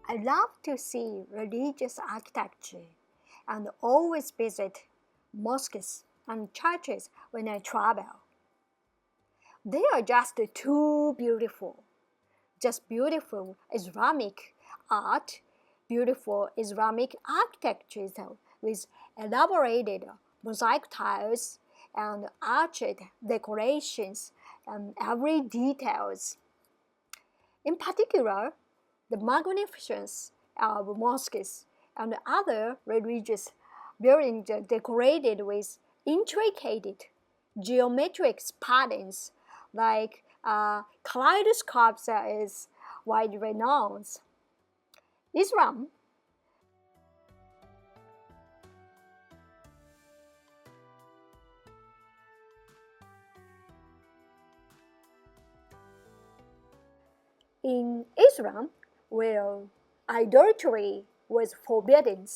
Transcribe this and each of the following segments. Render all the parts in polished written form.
I love to see religious architecture and always visit mosques and churches when I travel. They are just too beautiful. Just beautiful Islamic art, beautiful Islamic architecture with elaborated mosaic tiles and arched decorations and every details. In particular, the magnificence of mosques and other religious buildings decorated with intricate geometric patterns like Kaleidoscope is widely renowned. Islam In Islam, where idolatry was forbidden,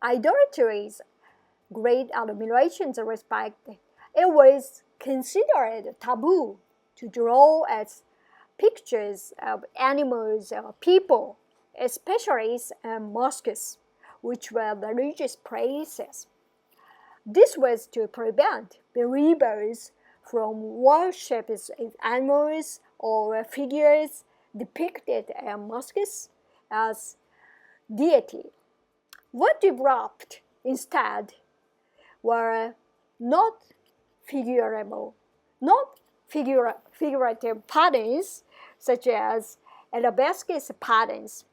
idolatry's great admiration and respect, it was considered taboo to draw as pictures of animals or people, especially mosques, which were religious places. This was to prevent believers from worshipping animals or figures depicted in mosques as deity. What developed instead were not figurative patterns such as arabesque patterns.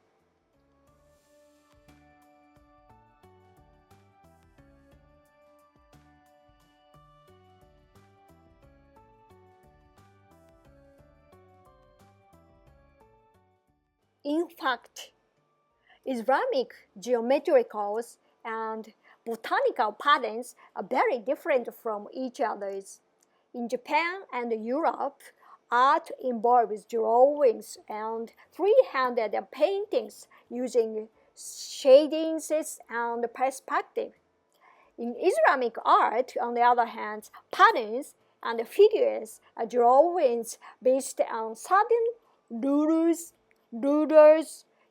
In fact, Islamic geometricals and botanical patterns are very different from each other. In Japan and Europe, art involves drawings and free-handed paintings using shadings and perspective. In Islamic art, on the other hand, patterns and figures are drawings based on certain rulers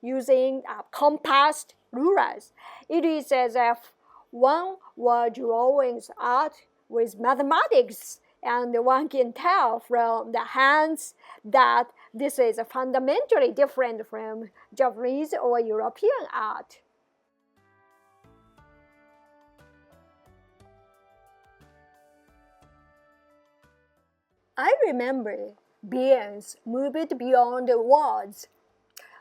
using compassed rulers. It is as if one were drawing art with mathematics, and one can tell from the hands that this is fundamentally different from Japanese or European art. I remember beings moved beyond the walls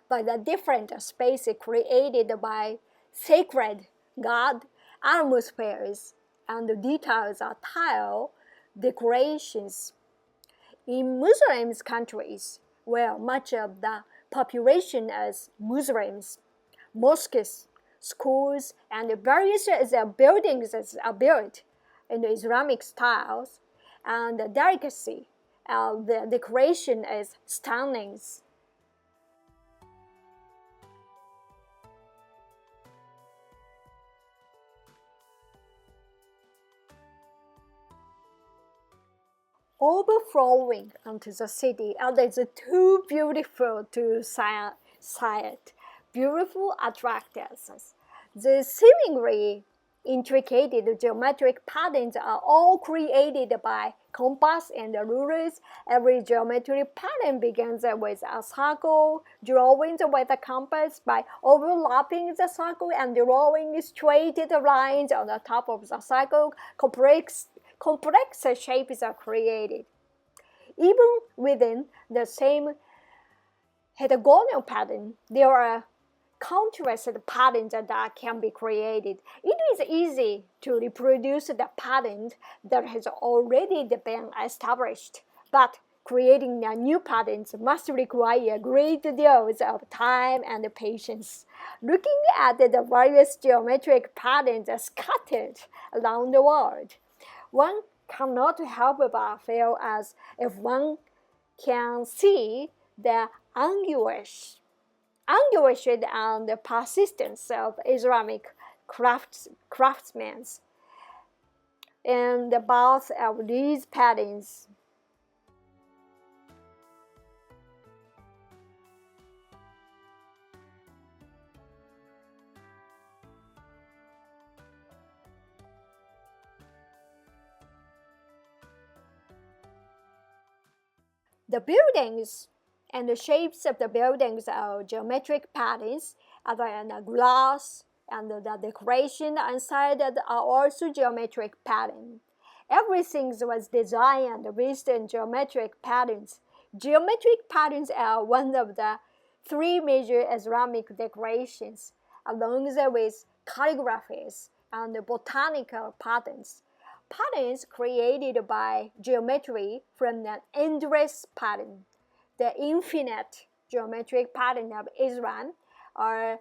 by the different spaces created by sacred God atmospheres and the details of tile decorations. In Muslim countries, where much of the population is Muslims, mosques, schools, and various buildings are built in the Islamic styles, and the delicacy of the decoration is stunning. Overflowing onto the city, and it's too beautiful to sight. Beautiful attractions. The seemingly intricate geometric patterns are all created by compass and rulers. Every geometric pattern begins with a circle, drawing with a compass by overlapping the circle and drawing straight lines on the top of the circle. Complex shapes are created. Even within the same hexagonal pattern, there are countless patterns that can be created. It is easy to reproduce the pattern that has already been established, but creating new patterns must require great deals of time and patience. Looking at the various geometric patterns scattered around the world, one cannot help but feel as if one can see the anguish and the persistence of Islamic craftsmen in the both of these patterns. The buildings and the shapes of the buildings are geometric patterns, other than the glass and the decoration inside are also geometric patterns. Everything was designed based on geometric patterns. Geometric patterns are one of the three major Islamic decorations, along with calligraphies and botanical patterns. Patterns created by geometry from an endless pattern. The infinite geometric pattern of Islam are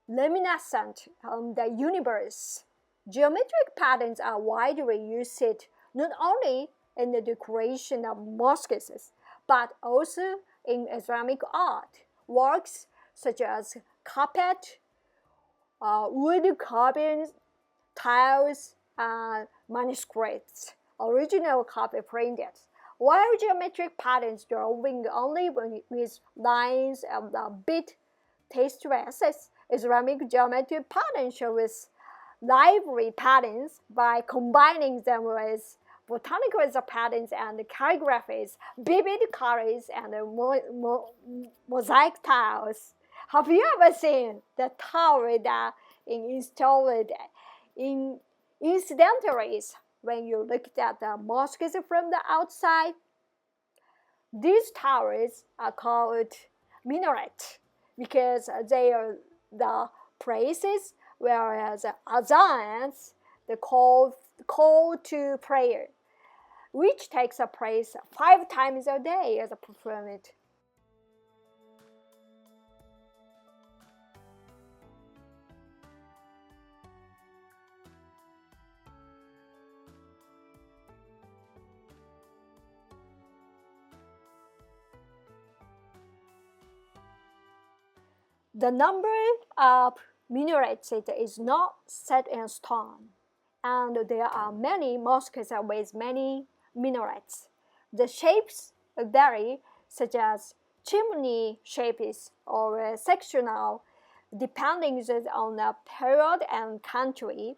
reminiscent of the universe. Geometric patterns are widely used not only in the decoration of mosques, but also in Islamic art. Works such as carpet, wood carvings, tiles, and manuscripts, original copy printed. While geometric patterns drawing only with lines and bit stresses, Islamic geometric patterns shows lively patterns by combining them with botanical patterns and calligraphies, vivid colors, and mosaic tiles. Have you ever seen the tower that is installed in incidentally when you look at the mosques from the outside? These towers are called minaret because they are the places where the azans, the call to prayer, which takes place 5 times a day as performed. The number of minarets is not set in stone, and there are many mosques with many minarets. The shapes vary, such as chimney shapes or sectional, depending on the period and country.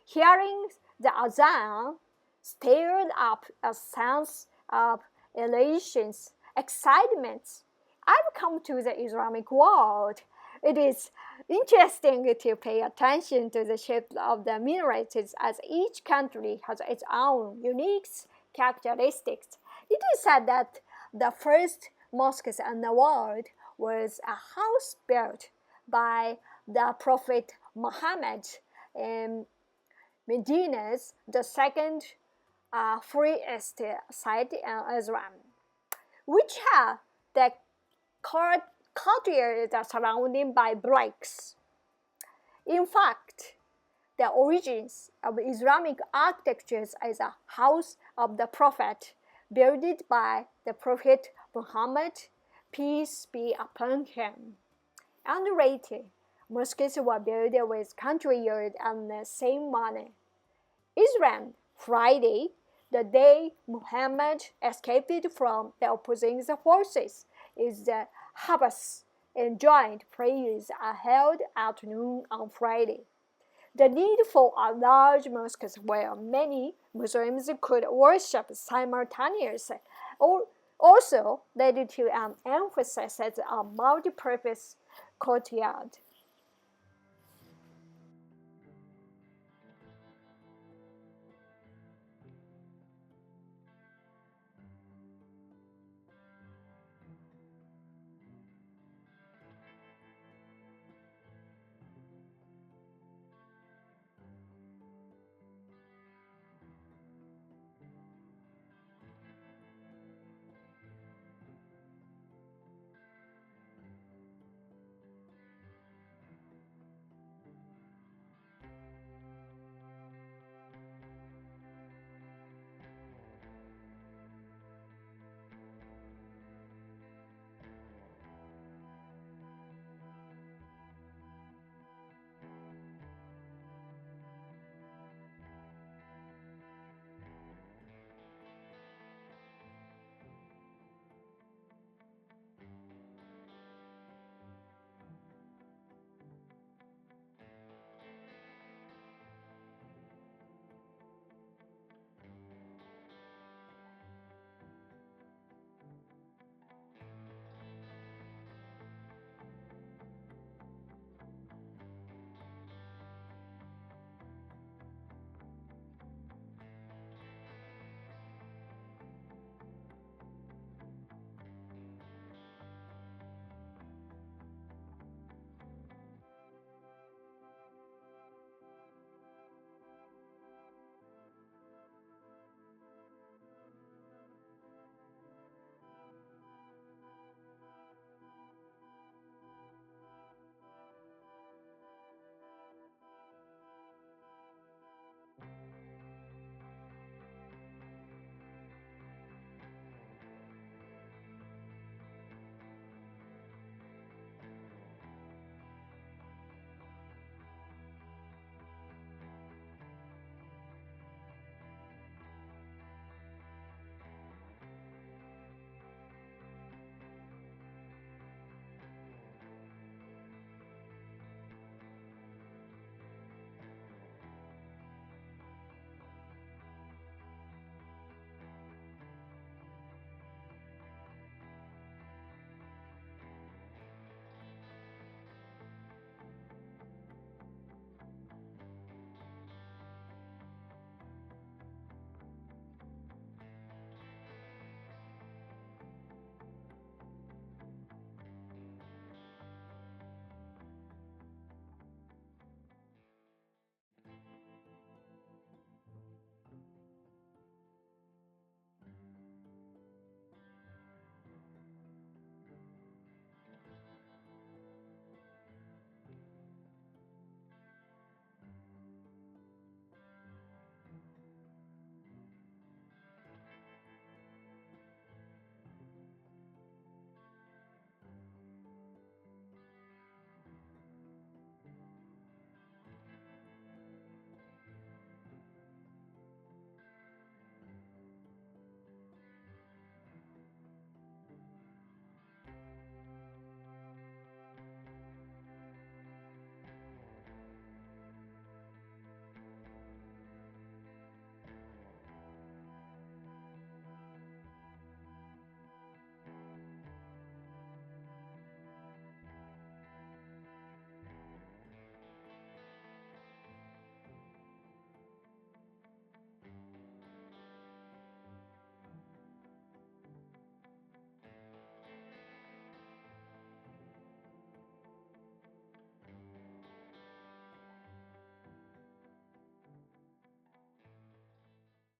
Hearing the azan stirred up a sense of elation, excitement. I've come to the Islamic world. It is interesting to pay attention to the shape of the minarets as each country has its own unique characteristics. It is said that the first mosques in the world was a house built by the Prophet Muhammad in Medina, the second freest site in Islam, which had the courtyards are surrounded by bricks. In fact, the origins of Islamic architecture is a house of the Prophet, built by the Prophet Muhammad, peace be upon him. And later, mosques were built with courtyards in the same manner. Islam, Friday, the day Muhammad escaped from the opposing forces, is the Habas, and joint prayers are held at noon on Friday. The need for a large mosque where many Muslims could worship simultaneously also led to an emphasis on multi-purpose courtyard.